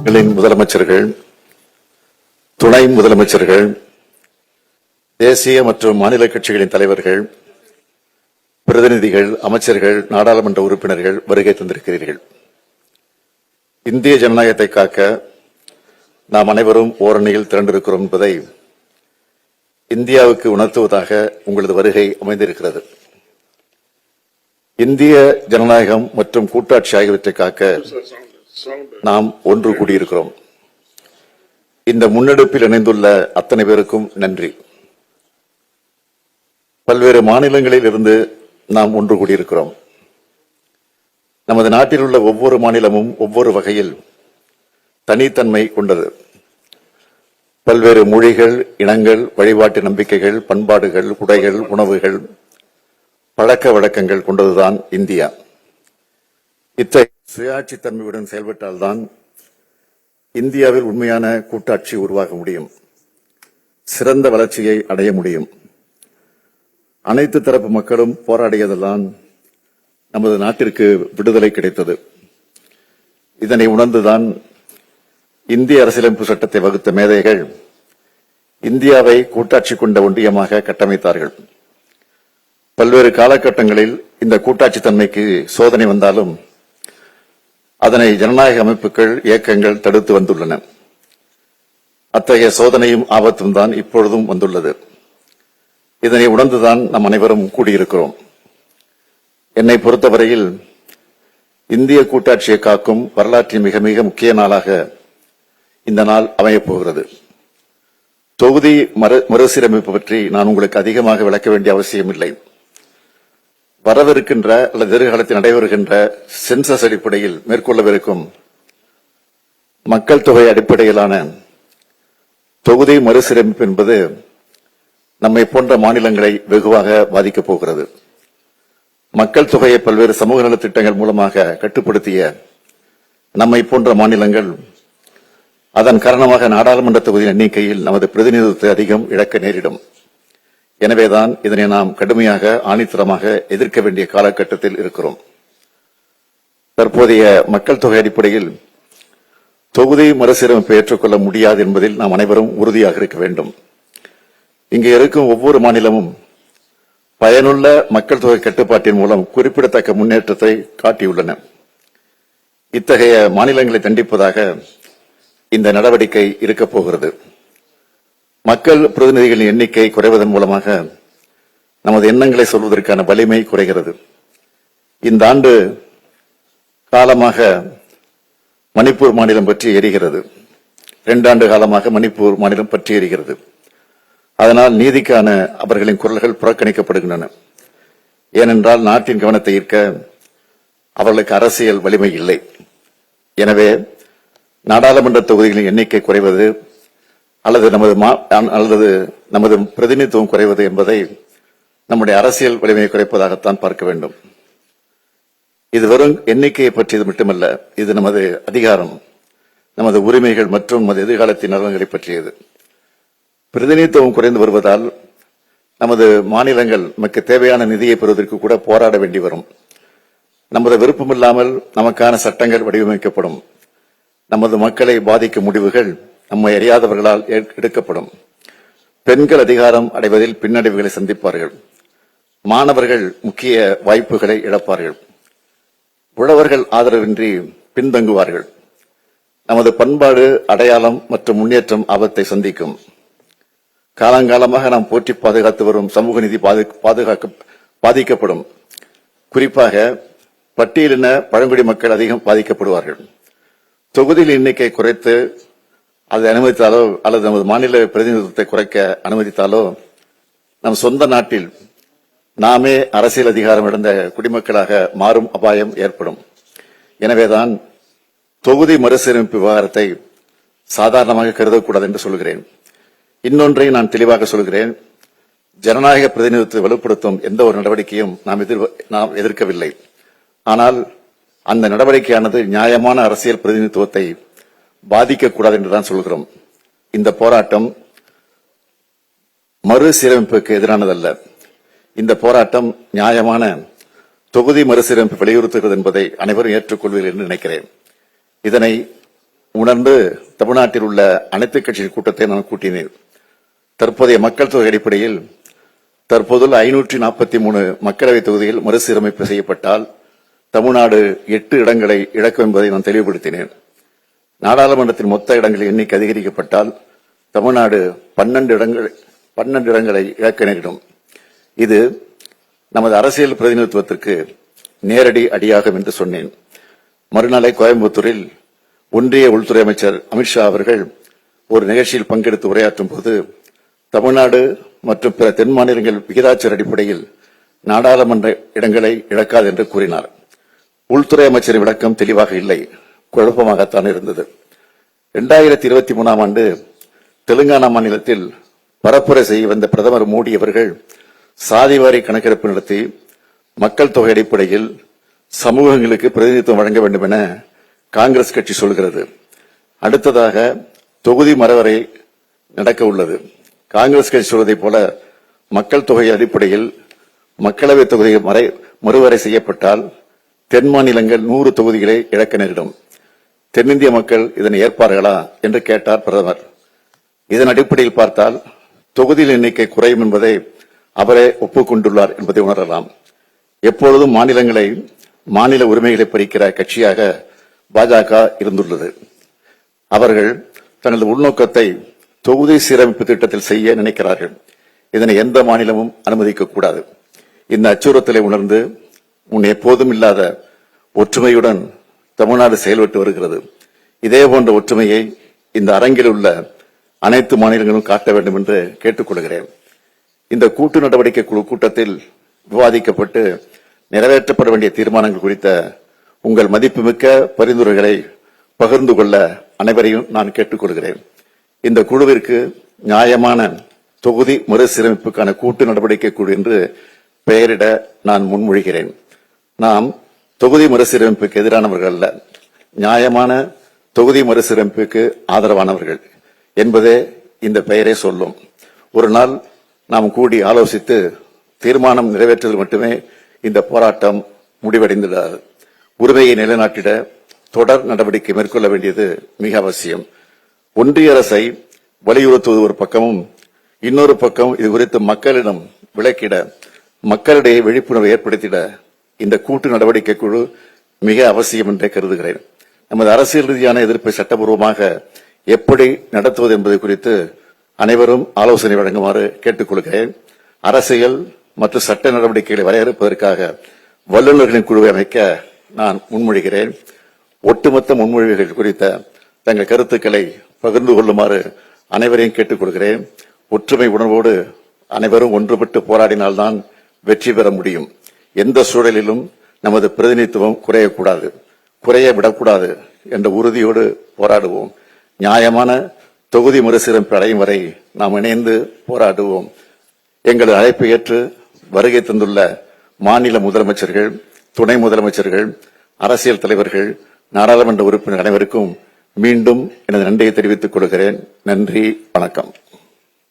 முதலமைச்சர்கள், துணை முதலமைச்சர்கள், தேசிய மற்றும் மாநில கட்சிகளின் தலைவர்கள், பிரதிநிதிகள், அமைச்சர்கள், நாடாளுமன்ற உறுப்பினர்கள் வருகை தந்திருக்கிறீர்கள். இந்திய ஜனநாயகத்தை காக்க நாம் அனைவரும் ஓரணியில் திரண்டிருக்கிறோம் என்பதை இந்தியாவுக்கு உணர்த்துவதாக உங்களது வருகை அமைந்திருக்கிறது. இந்திய ஜனநாயகம் மற்றும் கூட்டாட்சி ஆகியவற்றை காக்க நாம் ஒன்று கூடியிருக்கிறோம். இந்த முன்னெடுப்பில் இணைந்துள்ள அத்தனை பேருக்கும் நன்றி. பல்வேறு மாநிலங்களில் இருந்து நாம் ஒன்று கூடியிருக்கிறோம். நமது நாட்டில் உள்ள ஒவ்வொரு மாநிலமும் ஒவ்வொரு வகையில் தனித்தன்மை கொண்டது. பல்வேறு மொழிகள், இனங்கள், வழிபாட்டு நம்பிக்கைகள், பண்பாடுகள், உடைகள், உணவுகள், பழக்க வழக்கங்கள் கொண்டதுதான் இந்தியா. இத்தகைய சுயாட்சி தன்மையுடன் செயல்பட்டால்தான் இந்தியாவில் உண்மையான கூட்டாட்சி உருவாக முடியும், சிறந்த வளர்ச்சியை அடைய முடியும். அனைத்து தரப்பு மக்களும் போராடியதெல்லாம் நமது நாட்டிற்கு விடுதலை கிடைத்தது. இதனை உணர்ந்துதான் இந்திய அரசியலமைப்பு சட்டத்தை வகுத்த மேதைகள் இந்தியாவை கூட்டாட்சி கொண்ட ஒன்றியமாக கட்டமைத்தார்கள். பல்வேறு காலகட்டங்களில் இந்த கூட்டாட்சி தன்மைக்கு சோதனை வந்தாலும் அதனை ஜனநாயக அமைப்புகள், இயக்கங்கள் தடுத்து வந்துள்ளன. அத்தகைய சோதனையும் ஆபத்தும் தான் இப்பொழுதும் வந்துள்ளது. இதனை உணர்ந்துதான் நம் அனைவரும் கூடியிருக்கிறோம். என்னை பொறுத்தவரையில் இந்திய கூட்டாட்சியை காக்கும் வரலாற்றின் மிக மிக முக்கிய நாளாக இந்த நாள் அமையப் போகிறது. தொகுதி மறுசீரமைப்பு பற்றி நான் உங்களுக்கு அதிகமாக விளக்க வேண்டிய அவசியம் இல்லை. வரவிருக்கின்ற அல்லது எதிர்காலத்தில் நடைபெறுகின்ற சென்சஸ் அடிப்படையில் மேற்கொள்ளவிருக்கும் மக்கள் தொகை அடிப்படையிலான தொகுதி மறுசீரமைப்பு என்பது நம்மை போன்ற மாநிலங்களை வெகுவாக பாதிக்கப் போகிறது. மக்கள் தொகையை பல்வேறு சமூக நலத் திட்டங்கள் மூலமாக கட்டுப்படுத்திய நம்மை போன்ற மாநிலங்கள் அதன் காரணமாக நாடாளுமன்ற தொகுதியின் எண்ணிக்கையில் நமது பிரதிநிதித்துவத்தை அதிகம் இழக்க நேரிடும். எனவேதான் இதனை நாம் கடுமையாக, ஆணித்தரமாக எதிர்க்க வேண்டிய காலகட்டத்தில் இருக்கிறோம். தற்போதைய மக்கள் தொகை அடிப்படையில் தொகுதி மறுசீரமைப்பை ஏற்றுக்கொள்ள முடியாது என்பதில் நாம் அனைவரும் உறுதியாக இருக்க வேண்டும். இங்கே இருக்கும் ஒவ்வொரு மாநிலமும் பயனுள்ள மக்கள் தொகை கட்டுப்பாட்டின் மூலம் குறிப்பிடத்தக்க முன்னேற்றத்தை காட்டியுள்ளன. இத்தகைய மாநிலங்களை தண்டிப்பதாக இந்த நடவடிக்கை இருக்கப் போகிறது. மக்கள் பிரதிநிதிகளின் எண்ணிக்கை குறைவதன் மூலமாக நமது எண்ணங்களை சொல்வதற்கான வலிமை குறைகிறது. இந்த ஆண்டு காலமாக மணிப்பூர் மாநிலம் பற்றி எரிகிறது. 2 ஆண்டு காலமாக மணிப்பூர் மாநிலம் பற்றி எரிகிறது. அதனால் நீதிக்கான அவர்களின் குரல்கள் புறக்கணிக்கப்படுகின்றன. ஏனென்றால் நாட்டின் கவனத்தை ஈர்க்க அவர்களுக்கு அரசியல் வலிமை இல்லை. எனவே நாடாளுமன்ற தொகுதிகளின் எண்ணிக்கை குறைவது அல்லது நமது பிரதிநிதித்துவம் குறைவது என்பதை நம்முடைய அரசியல் வலிமையை குறைப்பதாகத்தான் பார்க்க வேண்டும். இது வெறும் எண்ணிக்கையை பற்றியது மட்டுமல்ல, இது நமது அதிகாரம், நமது உரிமைகள் மற்றும் நமது எதிர்காலத்தின் நலன்களை பற்றியது. பிரதிநிதித்துவம் குறைந்து வருவதால் நமது மாநிலங்கள் நமக்கு தேவையான நிதியை பெறுவதற்கு கூட போராட வேண்டி வரும். நமது விருப்பமில்லாமல் நமக்கான சட்டங்கள் வடிவமைக்கப்படும். நமது மக்களை பாதிக்கும் முடிவுகள் நம்மை அறியாதவர்களால் எடுக்கப்படும். பெண்கள் அதிகாரம் அடைவதில் பின்னடைவுகளை சந்திப்பார்கள். மாணவர்கள் முக்கிய வாய்ப்புகளை இழப்பார்கள். உழவர்கள் ஆதரவின்றி பின்தங்குவார்கள். நமது பண்பாடு, அடையாளம் மற்றும் முன்னேற்றம் ஆபத்தை சந்திக்கும். காலங்காலமாக நாம் போற்றி பாதுகாத்து வரும் சமூக நீதி பாதிக்கப்படும். குறிப்பாக பட்டியலின பழங்குடி மக்கள் அதிகம் பாதிக்கப்படுவார்கள். தொகுதியில் எண்ணிக்கை குறைத்து அதை அனுமதித்தாலோ அல்லது நமது மாநில பிரதிநிதித்துவத்தை குறைக்க அனுமதித்தாலோ நம் சொந்த நாட்டில் நாமே அரசியல் அதிகாரம் இழந்த குடிமக்களாக மாறும் அபாயம் ஏற்படும். எனவேதான் தொகுதி மறுசீரமைப்பு விவகாரத்தை சாதாரணமாக கருதக்கூடாது என்று சொல்கிறேன். இன்னொன்றை நான் தெளிவாக சொல்கிறேன். ஜனநாயக பிரதிநிதித்துவத்தை வலுப்படுத்தும் எந்த ஒரு நடவடிக்கையும் நாம் எதிர்க்கவில்லை. ஆனால் அந்த நடவடிக்கையானது நியாயமான அரசியல் பிரதிநிதித்துவத்தை பாதிக்கக்கூடாது என்றுதான் சொல்கிறோம். இந்த போராட்டம் மறுசீரமைப்புக்கு எதிரானதல்ல. இந்த போராட்டம் நியாயமான தொகுதி மறுசீரமைப்பு வலியுறுத்துகிறது என்பதை அனைவரும் ஏற்றுக்கொள்வீர்கள் என்று நினைக்கிறேன். இதனை உணர்ந்து தமிழ்நாட்டில் உள்ள அனைத்து கட்சி கூட்டத்தை நான் கூட்டினேன். தற்போதைய மக்கள் தொகை அடிப்படையில் தற்போதுள்ள 543 மக்களவை தொகுதியில் மறுசீரமைப்பு செய்யப்பட்டால் தமிழ்நாடு 8 இடங்களை இழக்கும் என்பதை நான் தெளிவுபடுத்தினேன். நாடாளுமன்றத்தின் மொத்த இடங்களின் எண்ணிக்கை அதிகரிக்கப்பட்டால் தமிழ்நாடு 12 இடங்களை இழக்க நேரிடும். இது நமது அரசியல் பிரதிநிதித்துவத்திற்கு நேரடி அடியாகும் என்று சொன்னேன். மறுநாளை கோயம்புத்தூரில் ஒன்றிய உள்துறை அமைச்சர் அமித்ஷா அவர்கள் ஒரு நிகழ்ச்சியில் பங்கெடுத்து உரையாற்றும் போது தமிழ்நாடு மற்றும் பிற தென் மாநிலங்கள் விகிதாச்சார அடிப்படையில் நாடாளுமன்ற இடங்களை இழக்காது என்று கூறினார். உள்துறை அமைச்சரின் விளக்கம் தெளிவாக இல்லை, குழப்பமாகத்தான் இருந்தது. 2023 ஆண்டு தெலுங்கானா மாநிலத்தில் பரப்புரை செய்ய வந்த பிரதமர் மோடி அவர்கள் சாதிவாரி கணக்கெடுப்பு நடத்தி மக்கள் தொகை அடிப்படையில் சமூகங்களுக்கு பிரதிநிதித்துவம் வழங்க வேண்டும் என காங்கிரஸ் கட்சி சொல்கிறது. அடுத்ததாக தொகுதி மறுவரை நடக்க உள்ளது. காங்கிரஸ் கட்சி சொல்வதைப் போல மக்கள் தொகை அடிப்படையில் மக்களவை தொகுதி மறுவரை செய்யப்பட்டால் தென் மாநிலங்கள் 100 தொகுதிகளை இழக்க நேரிடும். தென்னிந்திய மக்கள் இதனை ஏற்பார்களா என்று கேட்டார் பிரதமர். இதன் அடிப்படையில் பார்த்தால் தொகுதியில் எண்ணிக்கை குறையும் என்பதை அவரே ஒப்புக்கொண்டுள்ளார் என்பதை உணரலாம். எப்பொழுதும் மாநில உரிமைகளை பறிக்கிற கட்சியாக பாஜக இருந்துள்ளது. அவர்கள் தங்களது உள்நோக்கத்தை தொகுதி சீரமைப்பு திட்டத்தில் செய்ய நினைக்கிறார்கள். இதனை எந்த மாநிலமும் அனுமதிக்க கூடாது. இந்த அச்சுறுத்தலை உணர்ந்து முன் எப்போதும் இல்லாத ஒற்றுமையுடன் தமிழ்நாடு செயல்பட்டு வருகிறது. இதே போன்ற ஒற்றுமையை இந்த அரங்கில் உள்ள அனைத்து மாநிலங்களும் காட்ட வேண்டும் என்று கேட்டுக்கொள்கிறேன். இந்த கூட்டு நடவடிக்கை குழு கூட்டத்தில் விவாதிக்கப்பட்டு நிறைவேற்றப்பட வேண்டிய தீர்மானங்கள் குறித்த உங்கள் மதிப்புமிக்க பரிந்துரைகளை பகிர்ந்து கொள்ள அனைவரையும் நான் கேட்டுக்கொள்கிறேன். இந்த குழுவிற்கு நியாயமான தொகுதி மறுசீரமைப்புக்கான கூட்டு நடவடிக்கை குழு என்று பெயரிட நான் முன்மொழிகிறேன். நாம் தொகுதி மறுசீரமைப்புக்கு எதிரானவர்கள் அல்ல, நியாயமான தொகுதி மறுசீரமைப்புக்கு ஆதரவானவர்கள் என்பதே இந்த பெயரை சொல்லும். ஒரு நாள் நாம் கூடி ஆலோசித்து தீர்மானம் நிறைவேற்றுவதில் மட்டுமே இந்த போராட்டம் முடிவடைந்துள்ளது. உரிமையை நிலைநாட்டிட தொடர் நடவடிக்கை மேற்கொள்ள வேண்டியது மிக அவசியம். ஒன்றிய அரசை வலியுறுத்துவது ஒரு பக்கமும், இன்னொரு பக்கம் இது குறித்து மக்களிடம் விளக்கிட, மக்களிடையே விழிப்புணர்வை ஏற்படுத்திட இந்த கூட்டு நடவடிக்கை குழு மிக அவசியம் என்றே கருதுகிறேன். நமது அரசியல் ரீதியான எதிர்ப்பை சட்டபூர்வமாக எப்படி நடத்துவது என்பது குறித்து அனைவரும் ஆலோசனை வழங்குமாறு கேட்டுக்கொள்கிறேன். அரசியல் மற்றும் சட்ட நடவடிக்கைகளை வரையறுப்பதற்காக வல்லுநர்களின் குழுவை அமைக்க நான் முன்மொழிகிறேன். ஒட்டுமொத்த முன்மொழிவுகள் குறித்த தங்கள் கருத்துக்களை பகிர்ந்து கொள்ளுமாறு அனைவரையும் கேட்டுக்கொள்கிறேன். ஒற்றுமை உணர்வோடு அனைவரும் ஒன்றுபட்டு போராடினால்தான் வெற்றி பெற முடியும். எந்த சூழலிலும் நமது பிரதிநிதித்துவம் குறையக்கூடாது, குறைய விடக்கூடாது என்ற உறுதியோடு போராடுவோம். நியாயமான தொகுதி மறுசீரமைப்பு அடையும் வரை நாம் இணைந்து போராடுவோம். எங்களது அழைப்பை ஏற்று வருகை தந்துள்ள மாநில முதலமைச்சர்கள், துணை முதலமைச்சர்கள், அரசியல் தலைவர்கள், நாடாளுமன்ற உறுப்பினர் அனைவருக்கும் மீண்டும் எனது நன்றியை தெரிவித்துக் கொள்கிறேன். நன்றி, வணக்கம்.